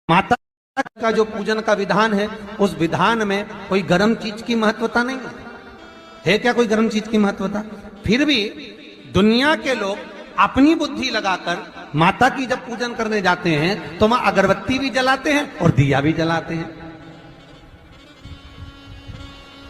माता का जो पूजन का विधान है, उस विधान में कोई गर्म चीज की महत्वता नहीं है क्या? कोई गर्म चीज की महत्वता? फिर भी दुनिया के लोग अपनी बुद्धि लगाकर माता की जब पूजन करने जाते हैं तो वहां अगरबत्ती भी जलाते हैं और दिया भी जलाते हैं।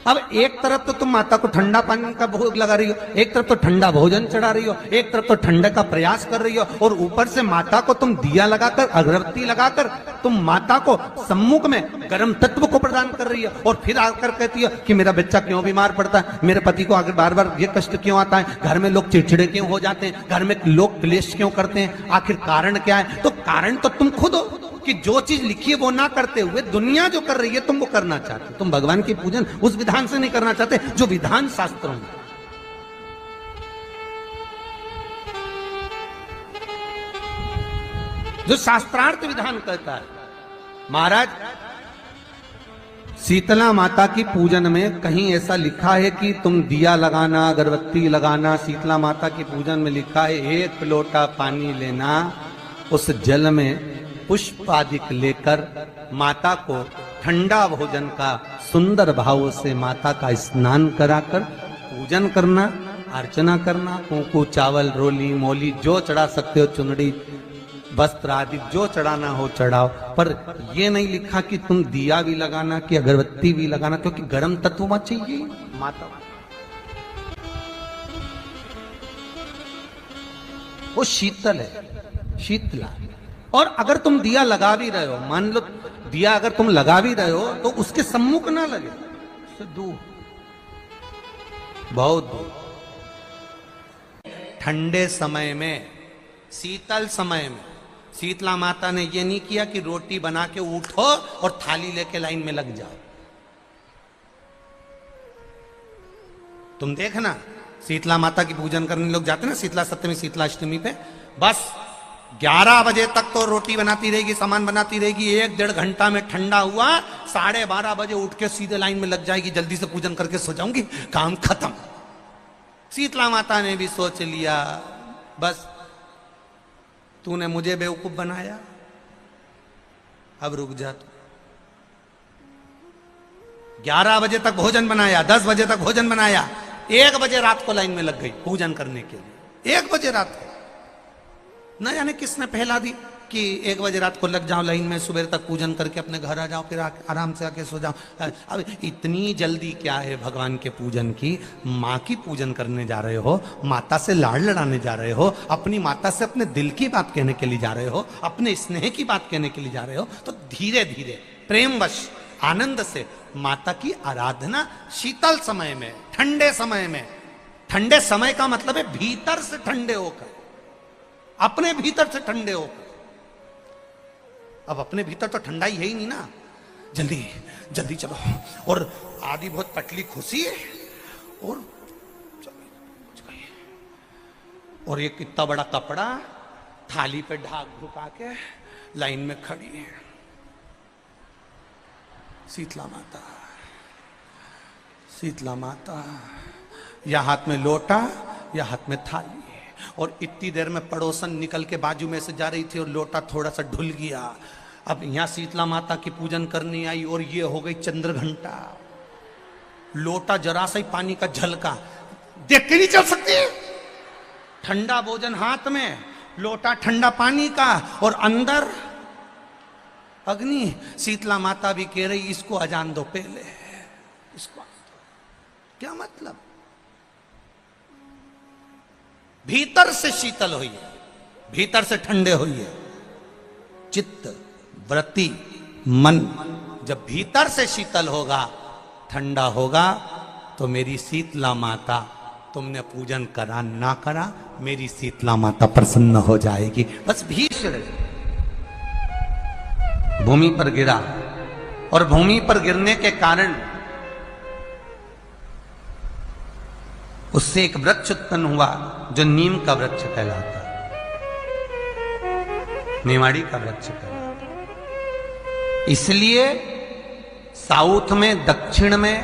अब एक तरफ तो तुम माता को ठंडा पानी का भोग लगा रही हो, एक तरफ तो ठंडा भोजन चढ़ा रही हो, एक तरफ तो ठंडे का प्रयास कर रही हो, और ऊपर से माता को तुम दिया लगाकर अगरबत्ती लगाकर तुम माता को सम्मुख में गर्म तत्व को प्रदान कर रही हो। और फिर आकर कहती हो कि मेरा बच्चा क्यों बीमार पड़ता है, मेरे पति को आगे बार बार ये कष्ट क्यों आता है, घर में लोग चिड़चिड़े क्यों हो जाते हैं, घर में लोग क्लेश क्यों करते हैं, आखिर कारण क्या है? तो कारण तो तुम खुद हो कि जो चीज लिखी है वो ना करते हुए दुनिया जो कर रही है तुम वो करना चाहते। तुम भगवान की पूजन उस विधान से नहीं करना चाहते जो विधान शास्त्रों में। जो शास्त्रार्थ विधान कहता है। महाराज, शीतला माता की पूजन में कहीं ऐसा लिखा है कि तुम दिया लगाना, अगरबत्ती लगाना? शीतला माता की पूजन में लिखा है एक लोटा पानी लेना, उस जल में पुष्प आदि लेकर माता को ठंडा भोजन का सुंदर भाव से माता का स्नान कराकर पूजन करना, अर्चना करना, कुंकू चावल रोली मोली जो चढ़ा सकते हो, चुनड़ी वस्त्र आदि जो चढ़ाना हो चढ़ाओ। पर यह नहीं लिखा कि तुम दिया भी लगाना कि अगरबत्ती भी लगाना, क्योंकि गर्म तत्व मत चाहिए माता। वो शीतल है, शीतला। और अगर तुम दिया लगा भी रहे हो, मान लो दिया अगर तुम लगा भी रहे हो तो उसके सम्मुख ना लगे, उससे दूर, बहुत दूर। ठंडे समय में, शीतल समय में शीतला माता ने यह नहीं किया कि रोटी बना के उठो और थाली लेके लाइन में लग जाओ। तुम देखना, शीतला माता की पूजन करने लोग जाते ना शीतला सप्तमी, शीतला अष्टमी पे, बस 11 बजे तक तो रोटी बनाती रहेगी, सामान बनाती रहेगी, 1-1.5 घंटा में ठंडा हुआ, 12:30 बजे उठ के सीधे लाइन में लग जाएगी, जल्दी से पूजन करके सो जाऊंगी, काम खत्म। शीतला माता ने भी सोच लिया, बस तूने मुझे बेवकूफ बनाया, अब रुक जा तू। 11 बजे तक भोजन बनाया, 10 बजे तक भोजन बनाया, 1 बजे रात को लाइन में लग गई पूजन करने के लिए। 1 बजे रात को न जाने किसने पहला दी कि 1 बजे रात को लग जाओ लाइन में, सुबह तक पूजन करके अपने घर आ जाओ, फिर आराम से आके सो जाओ। अब इतनी जल्दी क्या है भगवान के पूजन की? माँ की पूजन करने जा रहे हो, माता से लाड़ लड़ाने जा रहे हो, अपनी माता से अपने दिल की बात कहने के लिए जा रहे हो, अपने स्नेह की बात कहने के लिए जा रहे हो, तो धीरे धीरे प्रेमवश आनंद से माता की आराधना शीतल समय में, ठंडे समय में। ठंडे समय का मतलब है भीतर से ठंडे होकर, अपने भीतर से ठंडे होकर। अब अपने भीतर तो ठंडा ही है ही नहीं ना, जल्दी जल्दी चलो, और आदि बहुत पतली खुशी है, और ये कितना बड़ा कपड़ा थाली पे ढाक ढुका के लाइन में खड़ी है शीतला माता। शीतला माता, या हाथ में लोटा या हाथ में थाली, और इतनी देर में पड़ोसन निकल के बाजू में से जा रही थी और लोटा थोड़ा सा ढुल गया। अब यहां शीतला माता की पूजन करनी आई और ये हो गई चंद्र घंटा, लोटा जरा सा ही पानी का झलका, देख के नहीं चल सकती। ठंडा भोजन हाथ में, लोटा ठंडा पानी का, और अंदर अग्नि। शीतला माता भी कह रही इसको अजान दो पहले, इसको क्या मतलब? भीतर से शीतल होइए, भीतर से ठंडे होइए। चित्त वृत्ति मन जब भीतर से शीतल होगा, ठंडा होगा, तो मेरी शीतला माता, तुमने पूजन करा ना करा, मेरी शीतला माता प्रसन्न हो जाएगी। बस भीषण भूमि पर गिरा, और भूमि पर गिरने के कारण उससे एक वृक्ष उत्पन्न हुआ जो नीम का वृक्ष कहलाता है, नेवाड़ी का वृक्ष कहलाता है। इसलिए साउथ में, दक्षिण में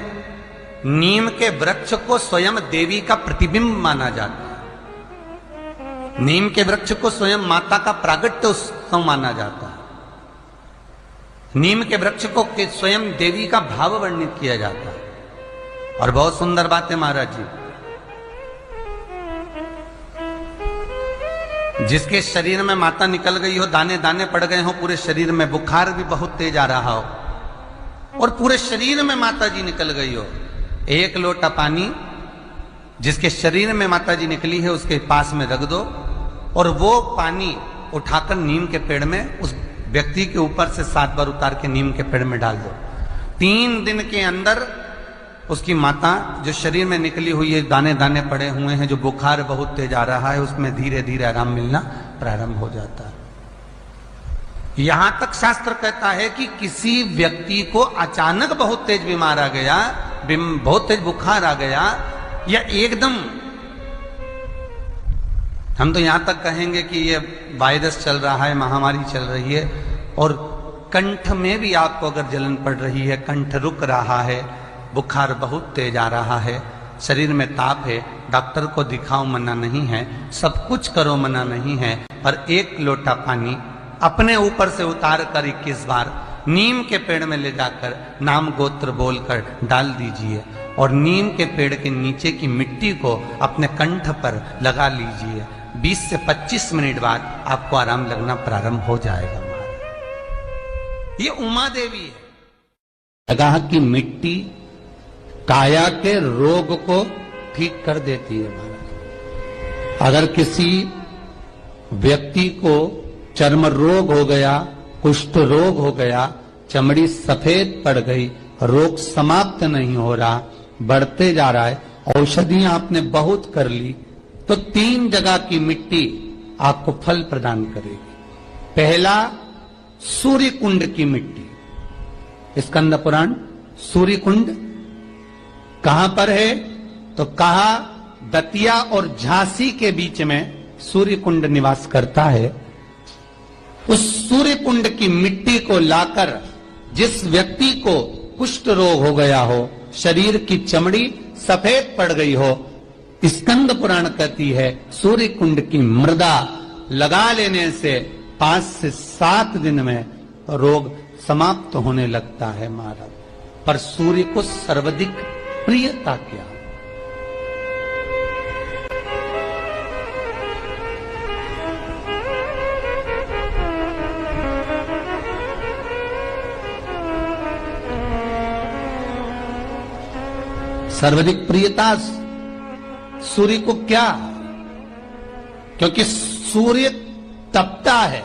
नीम के वृक्ष को स्वयं देवी का प्रतिबिंब माना जाता है। नीम के वृक्ष को स्वयं माता का प्रागट्य उत्सव माना जाता है। नीम के वृक्ष को स्वयं देवी का भाव वर्णित किया जाता है। और बहुत सुंदर बात है महाराज जी, जिसके शरीर में माता निकल गई हो, दाने दाने पड़ गए हो पूरे शरीर में, बुखार भी बहुत तेज आ रहा हो और पूरे शरीर में माता जी निकल गई हो, एक लोटा पानी जिसके शरीर में माता जी निकली है उसके पास में रख दो और वो पानी उठाकर नीम के पेड़ में उस व्यक्ति के ऊपर से 7 बार उतार के नीम के पेड़ में डाल दो। 3 दिन के अंदर उसकी माता जो शरीर में निकली हुई है, दाने दाने पड़े हुए हैं, जो बुखार बहुत तेज आ रहा है, उसमें धीरे धीरे आराम मिलना प्रारंभ हो जाता है। यहां तक शास्त्र कहता है कि किसी व्यक्ति को अचानक बहुत तेज बीमार आ गया, बहुत तेज बुखार आ गया, या एकदम, हम तो यहां तक कहेंगे कि ये वायरस चल रहा है, महामारी चल रही है और कंठ में भी आपको अगर जलन पड़ रही है, कंठ रुक रहा है, बुखार बहुत तेज आ रहा है, शरीर में ताप है, डॉक्टर को दिखाओ मना नहीं है, सब कुछ करो मना नहीं है, पर 1 लोटा पानी अपने ऊपर से उतार कर 21 बार नीम के पेड़ में ले जाकर नाम गोत्र बोलकर डाल दीजिए और नीम के पेड़ के नीचे की मिट्टी को अपने कंठ पर लगा लीजिए। 20 से 25 मिनट बाद आपको आराम लगना प्रारंभ हो जाएगा। ये उमा देवी है। जगह की मिट्टी काया के रोग को ठीक कर देती है महाराज। अगर किसी व्यक्ति को चर्म रोग हो गया, कुष्ठ रोग हो गया, चमड़ी सफेद पड़ गई, रोग समाप्त नहीं हो रहा, बढ़ते जा रहा है, औषधियां आपने बहुत कर ली, तो 3 जगह की मिट्टी आपको फल प्रदान करेगी। पहला, सूर्य कुंड की मिट्टी। स्कंद पुराण सूर्य कुंड कहां पर है? तो कहा दतिया और झांसी के बीच में सूर्य कुंड निवास करता है। उस सूर्य कुंड की मिट्टी को लाकर जिस व्यक्ति को कुष्ठ रोग हो गया हो, शरीर की चमड़ी सफेद पड़ गई हो, स्कंद पुराण कहती है सूर्य कुंड की मृदा लगा लेने से 5 से 7 दिन में रोग समाप्त होने लगता है महाराज। पर सूर्य को सर्वाधिक प्रियता क्या? सर्वाधिक प्रियता सूर्य को क्या? क्योंकि सूर्य तपता है,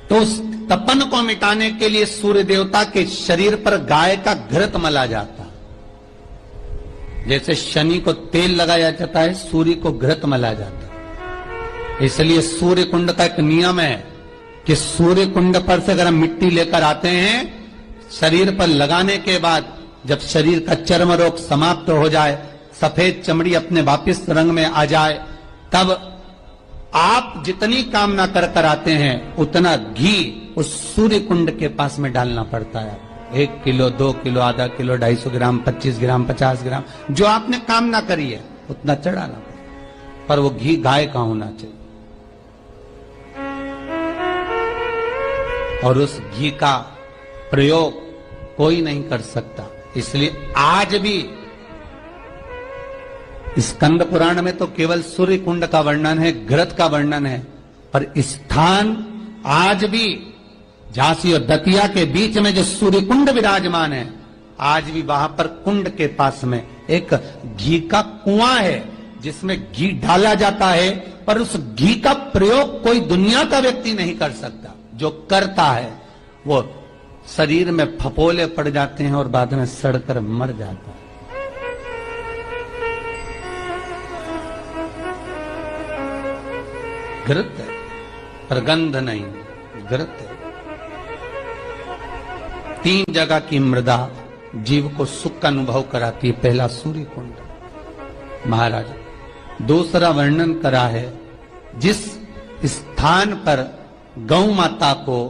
तो उस तपन को मिटाने के लिए सूर्य देवता के शरीर पर गाय का घृत मला जाता। जैसे शनि को तेल लगाया जाता है, सूर्य को घृत मला जाता। इसलिए सूर्य कुंड का एक नियम है कि सूर्य कुंड पर से अगर हम मिट्टी लेकर आते हैं, शरीर पर लगाने के बाद जब शरीर का चर्म रोग समाप्त हो जाए, सफेद चमड़ी अपने वापिस रंग में आ जाए, तब आप जितनी कामना कर कर आते हैं उतना घी उस सूर्य कुंड के पास में डालना पड़ता है। 1 किलो, 2 किलो, आधा किलो, 250 ग्राम, 25 ग्राम, 50 ग्राम, जो आपने कामना करी है उतना चढ़ाना पड़ता। पर वो घी गाय का होना चाहिए और उस घी का प्रयोग कोई नहीं कर सकता। इसलिए आज भी स्कंद पुराण में तो केवल सूर्य कुंड का वर्णन है, घृत का वर्णन है, पर स्थान आज भी झांसी और दतिया के बीच में जो सूर्य कुंड विराजमान है, आज भी वहां पर कुंड के पास में एक घी का कुआं है जिसमें घी डाला जाता है, पर उस घी का प्रयोग कोई दुनिया का व्यक्ति नहीं कर सकता। जो करता है वो शरीर में फपोले पड़ जाते हैं और बाद में सड़कर मर जाता है। घृत है, पर गंध नहीं, घृत है। 3 जगह की मृदा जीव को सुख का अनुभव कराती है। पहला सूर्य कुंड महाराज। दूसरा वर्णन करा है जिस स्थान पर गौ माता को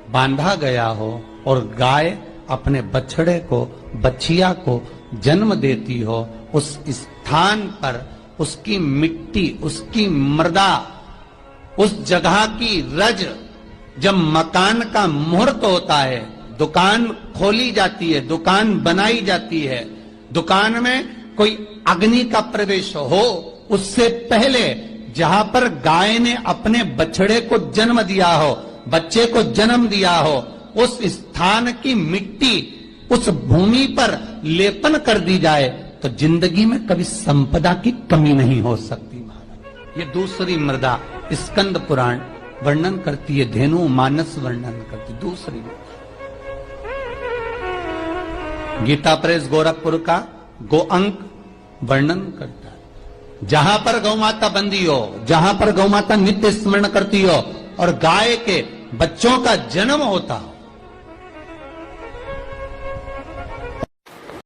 बांधा गया हो और गाय अपने बछड़े को, बछिया को जन्म देती हो, उस स्थान पर उसकी मिट्टी, उसकी मृदा, उस जगह की रज जब मकान का मुहूर्त होता है, दुकान खोली जाती है, दुकान बनाई जाती है, दुकान में कोई अग्नि का प्रवेश हो, उससे पहले जहां पर गाय ने अपने बछड़े को जन्म दिया हो, बच्चे को जन्म दिया हो, उस स्थान की मिट्टी उस भूमि पर लेपन कर दी जाए तो जिंदगी में कभी संपदा की कमी नहीं हो सकती महाराज। ये दूसरी मृदा स्कंद पुराण वर्णन करती है, धेनु मानस वर्णन करती दूसरी मृदा। गीता प्रेस गोरखपुर का गो अंक वर्णन करता है, जहां पर गौ माता बंदी हो, जहां पर गौ माता नित्य स्मरण करती हो और गाय के बच्चों का जन्म होता हो,